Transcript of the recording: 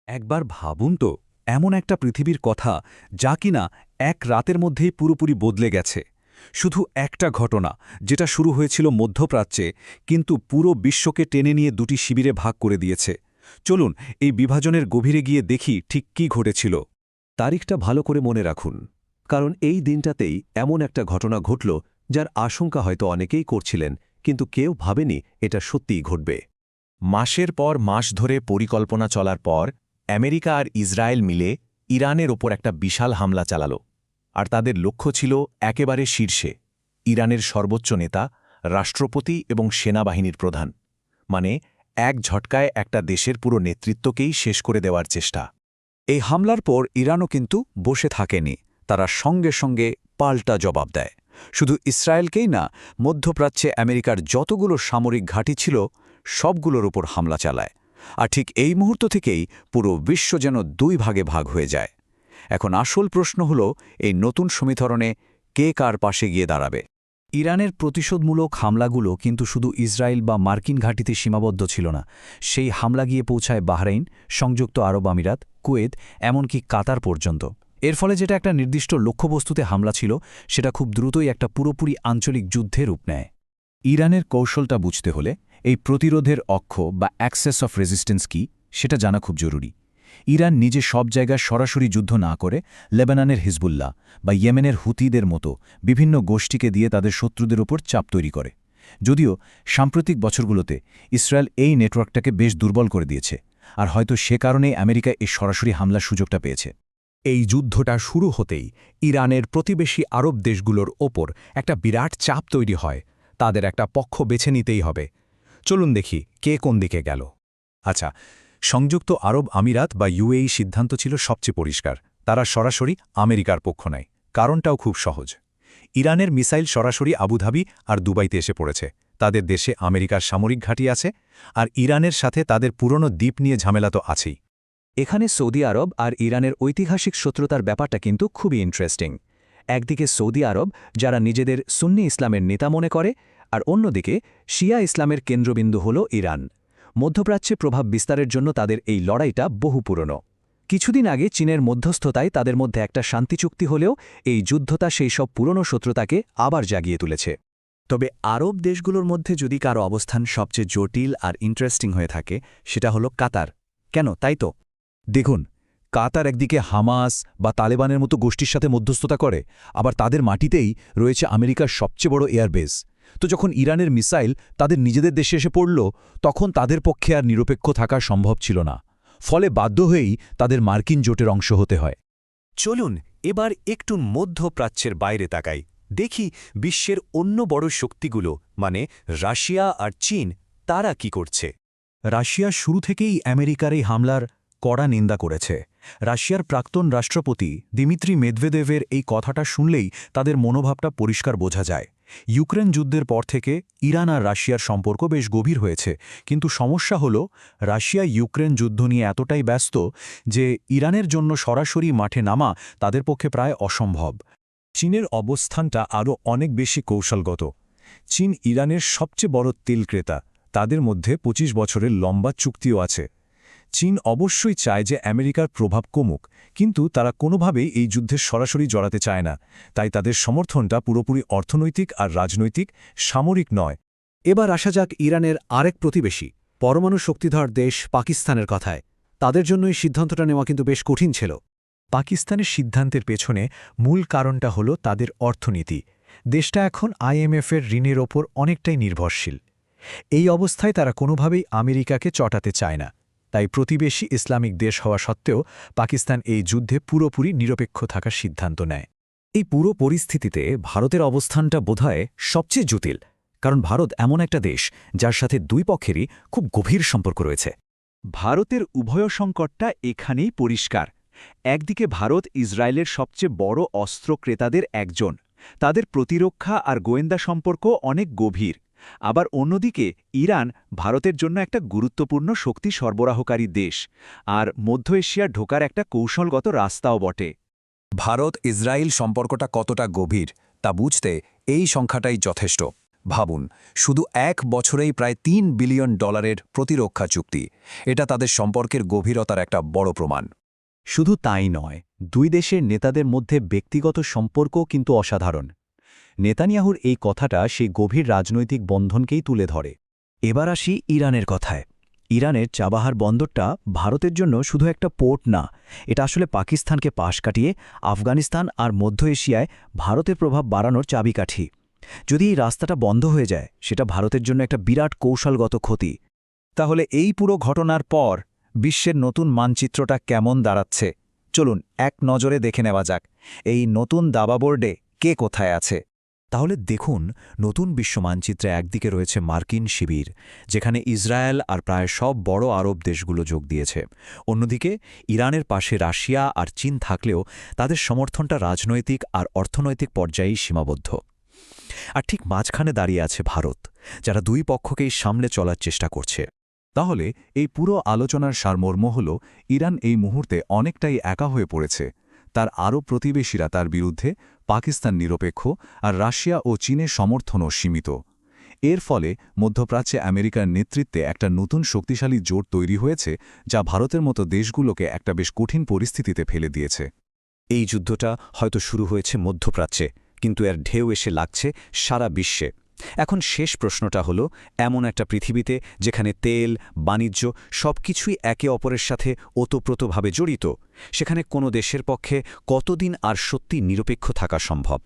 একবার ভাবুন তো, এমন একটা পৃথিবীর কথা যা কিনা এক রাতের মধ্যেই পুরোপুরি বদলে গেছে। শুধু একটা ঘটনা, যেটা শুরু হয়েছিল মধ্যপ্রাচ্যে, কিন্তু পুরো বিশ্বকে টেনে নিয়ে দুটি শিবিরে ভাগ করে দিয়েছে। চলুন এই বিভাজনের গভীরে গিয়ে দেখি ঠিক কী ঘটেছিল। তারিখটা ভালো করে মনে রাখুন, কারণ এই দিনটাতেই এমন একটা ঘটনা ঘটল যার আশঙ্কা হয়তো অনেকেই করছিলেন, কিন্তু কেউ ভাবেনি এটা সত্যিই ঘটবে। মাসের পর মাস ধরে পরিকল্পনা চলার পর আমেরিকা আর ইসরায়েল মিলে ইরানের ওপর একটা বিশাল হামলা চালাল। আর তাদের লক্ষ্য ছিল একেবারে শীর্ষে, ইরানের সর্বোচ্চ নেতা, রাষ্ট্রপতি এবং সেনাবাহিনীর প্রধান। মানে এক ঝটকায় একটা দেশের পুরো নেতৃত্বকেই শেষ করে দেওয়ার চেষ্টা। এই হামলার পর ইরানও কিন্তু বসে থাকেনি, তারা সঙ্গে সঙ্গে পাল্টা জবাব দেয়। শুধু ইসরায়েলকেই না, মধ্যপ্রাচ্যে আমেরিকার যতগুলো সামরিক ঘাঁটি ছিল সবগুলোর উপর হামলা চালায়। আর ঠিক এই মুহূর্ত থেকেই পুরো বিশ্ব যেন দুই ভাগে ভাগ হয়ে যায়। এখন আসল প্রশ্ন হল, এই নতুন সমীকরণে কে কার পাশে গিয়ে দাঁড়াবে? ইরানের প্রতিশোধমূলক হামলাগুলো কিন্তু শুধু ইসরায়েল বা মার্কিন ঘাঁটিতে সীমাবদ্ধ ছিল না। সেই হামলা গিয়ে পৌঁছায় বাহরাইন, সংযুক্ত আরব আমিরাত, কুয়েত, এমনকি কাতার পর্যন্ত। এর ফলে যেটা একটা নির্দিষ্ট লক্ষ্যবস্তুতে হামলা ছিল, সেটা খুব দ্রুতই একটা পুরোপুরি আঞ্চলিক যুদ্ধে রূপ নেয়। ইরানের কৌশলটা বুঝতে হলে এই প্রতিরোধের অক্ষ বা অ্যাক্সেস অফ রেজিস্ট্যান্স কি, সেটা জানা খুব জরুরি। ইরান নিজে সব জায়গায় সরাসরি যুদ্ধ না করে লেবাননের হিজবুল্লাহ বা ইয়েমেনের হুতিদের মতো বিভিন্ন গোষ্ঠীকে দিয়ে তাদের শত্রুদের ওপর চাপ তৈরি করে। যদিও সাম্প্রতিক বছরগুলোতে ইসরায়েল এই নেটওয়ার্কটাকে বেশ দুর্বল করে দিয়েছে, আর হয়তো সে কারণেই আমেরিকা এই সরাসরি হামলার সুযোগটা পেয়েছে। এই যুদ্ধটা শুরু হতেই ইরানের প্রতিবেশী আরব দেশগুলোর ওপর একটা বিরাট চাপ তৈরি হয়। তাদের একটা পক্ষ বেছে নিতেই হবে। চলুন দেখি কে কোন দিকে গেল। আচ্ছা, সংযুক্ত আরব আমিরাত বা ইউএই সিদ্ধান্ত ছিল সবচেয়ে পরিষ্কার। তারা সরাসরি আমেরিকার পক্ষ নেয়। কারণটাও খুব সহজ। ইরানের মিসাইল সরাসরি আবুধাবি আর দুবাইতে এসে পড়েছে। তাদের দেশে আমেরিকার সামরিক ঘাঁটি আছে, আর ইরানের সাথে তাদের পুরনো দ্বীপ নিয়ে ঝামেলা তো আছেই। এখানে সৌদি আরব আর ইরানের ঐতিহাসিক শত্রুতার ব্যাপারটা কিন্তু খুবই ইন্টারেস্টিং। একদিকে সৌদি আরব, যারা নিজেদের সুন্নি ইসলামের নেতা মনে করে, আর অন্যদিকে শিয়া ইসলামের কেন্দ্রবিন্দু হল ইরান। মধ্যপ্রাচ্যে প্রভাব বিস্তারের জন্য তাদের এই লড়াইটা বহু পুরনো। কিছুদিন আগে চীনের মধ্যস্থতায় তাদের মধ্যে একটা শান্তি চুক্তি হলেও এই যুদ্ধটা সেই সব পুরনো শত্রুতাকে আবার জাগিয়ে তুলেছে। তবে আরব দেশগুলোর মধ্যে যদি কারো অবস্থান সবচেয়ে জটিল আর ইন্টারেস্টিং হয়ে থাকে, সেটা হলো কাতার। কেন তাই তো? দেখুন, কাতার একদিকে হামাস বা তালেবানের মতো গোষ্ঠীর সাথে মধ্যস্থতা করে, আবার তাদের মাটিতেই রয়েছে আমেরিকার সবচেয়ে বড় এয়ারবেস। তো যখন ইরানের মিসাইল তাদের নিজেদের দেশে এসে পড়ল, তখন তাদের পক্ষে আর নিরপেক্ষ থাকা সম্ভব ছিল না। ফলে বাধ্য হয়েই তাদের মার্কিন জোটের অংশ হতে হয়। চলুন এবার একটু মধ্যপ্রাচ্যের বাইরে তাকাই, দেখি বিশ্বের অন্য বড় শক্তিগুলো মানে রাশিয়া আর চীন, তারা কি করছে। রাশিয়া শুরু থেকেই আমেরিকার এই হামলার কড়া নিন্দা করেছে। রাশিয়ার প্রাক্তন রাষ্ট্রপতি দিমিত্রি মেদভেদেভের এই কথাটা শুনলেই তাদের মনোভাবটা পরিষ্কার বোঝা যায়। ইউক্রেন যুদ্ধের পর থেকে ইরান আর রাশিয়ার সম্পর্ক বেশ গভীর হয়েছে, কিন্তু সমস্যা হল রাশিয়া ইউক্রেন যুদ্ধ নিয়ে এতটাই ব্যস্ত যে ইরানের জন্য সরাসরি মাঠে নামা তাদের পক্ষে প্রায় অসম্ভব। চীনের অবস্থানটা আরও অনেক বেশি কৌশলগত। চীন ইরানের সবচেয়ে বড় তেল ক্রেতা, তাদের মধ্যে ২৫ বছরের লম্বা চুক্তিও আছে। চীন অবশ্যই চায় যে আমেরিকার প্রভাব কমুক, কিন্তু তারা কোনোভাবেই এই যুদ্ধে সরাসরি জড়াতে চায় না। তাই তাদের সমর্থনটা পুরোপুরি অর্থনৈতিক আর রাজনৈতিক, সামরিক নয়। এবার আসা যাক ইরানের আরেক প্রতিবেশী, পরমাণু শক্তিধর দেশ পাকিস্তানের কথায়। তাদের জন্য এই সিদ্ধান্তটা নেওয়া কিন্তু বেশ কঠিন ছিল। পাকিস্তানের সিদ্ধান্তের পেছনে মূল কারণটা হল তাদের অর্থনীতি। দেশটা এখন আইএমএফের ঋণের ওপর অনেকটাই নির্ভরশীল। এই অবস্থায় তারা কোনোভাবেই আমেরিকাকে চটাতে চায় না। তাই প্রতিবেশী ইসলামিক দেশ হওয়া সত্ত্বেও পাকিস্তান এই যুদ্ধে পুরোপুরি নিরপেক্ষ থাকার সিদ্ধান্ত নেয়। এই পুরো পরিস্থিতিতে ভারতের অবস্থানটা বোধহয় সবচেয়ে জটিল, কারণ ভারত এমন একটা দেশ যার সাথে দুই পক্ষেরই খুব গভীর সম্পর্ক রয়েছে। ভারতের উভয় সংকটটা এখানেই পরিষ্কার। একদিকে ভারত ইসরায়েলের সবচেয়ে বড় অস্ত্র ক্রেতাদের একজন, তাদের প্রতিরক্ষা আর গোয়েন্দা সম্পর্ক অনেক গভীর। আবার অন্যদিকে ইরান ভারতের জন্য একটা গুরুত্বপূর্ণ শক্তি সরবরাহকারী দেশ, আর মধ্য এশিয়া ঢোকার একটা কৌশলগত রাস্তাও বটে। ভারত ইসরায়েল সম্পর্কটা কতটা গভীর তা বুঝতে এই সংখ্যাটাই যথেষ্ট। ভাবুন, শুধু 1 বছরেই প্রায় $3 বিলিয়ন প্রতিরক্ষা চুক্তি। এটা তাদের সম্পর্কের গভীরতার একটা বড় প্রমাণ। শুধু তাই নয়, দুই দেশের নেতাদের মধ্যে ব্যক্তিগত সম্পর্কও কিন্তু অসাধারণ। নেতানিয়াহুর এই কথাটা সেই গভীর রাজনৈতিক বন্ধনকেই তুলে ধরে। এবার আসি ইরানের কথায়। ইরানের চাবাহার বন্দরটা ভারতের জন্য শুধু একটা পোর্ট না, এটা আসলে পাকিস্তানকে পাশ কাটিয়ে আফগানিস্তান আর মধ্য এশিয়ায় ভারতের প্রভাব বাড়ানোর চাবিকাঠি। যদি এই রাস্তাটা বন্ধ হয়ে যায়, সেটা ভারতের জন্য একটা বিরাট কৌশলগত ক্ষতি। তাহলে এই পুরো ঘটনার পর বিশ্বের নতুন মানচিত্রটা কেমন দাঁড়াচ্ছে চলুন এক নজরে দেখে নেওয়া যাক। এই নতুন দাবাবোর্ডে কে কোথায় আছে। তাহলে দেখুন, নতুন বিশ্ব মানচিত্রে একদিকে রয়েছে মার্কিন শিবির, যেখানে ইসরায়েল আর প্রায় সব বড় আরব দেশগুলো যোগ দিয়েছে। অন্যদিকে ইরানের পাশে রাশিয়া আর চীন থাকলেও তাদের সমর্থনটা রাজনৈতিক আর অর্থনৈতিক পর্যায়েই সীমাবদ্ধ। আর ঠিক মাঝখানে দাঁড়িয়ে আছে ভারত, যারা দুই পক্ষকেই সামলে চলার চেষ্টা করছে। তাহলে এই পুরো আলোচনার সারমর্ম হল, ইরান এই মুহূর্তে অনেকটাই একা হয়ে পড়েছে। তার আরব প্রতিবেশীরা তার বিরুদ্ধে, পাকিস্তান নিরপেক্ষ, আর রাশিয়া ও চীনের সমর্থনও সীমিত। এর ফলে মধ্যপ্রাচ্যে আমেরিকার নেতৃত্বে একটা নতুন শক্তিশালী জোট তৈরি হয়েছে, যা ভারতের মতো দেশগুলোকে একটা বেশ কঠিন পরিস্থিতিতে ফেলে দিয়েছে। এই যুদ্ধটা হয়তো শুরু হয়েছে মধ্যপ্রাচ্যে, কিন্তু এর ঢেউ এসে লাগছে সারা বিশ্বে। এখন শেষ প্রশ্নটা হলো, এমন একটা পৃথিবীতে যেখানে তেল, বাণিজ্য সবকিছুই একে অপরের সাথে ওতপ্রোতভাবে জড়িত, সেখানে কোনো দেশের পক্ষে কতদিন আর সত্যি নিরপেক্ষ থাকা সম্ভব?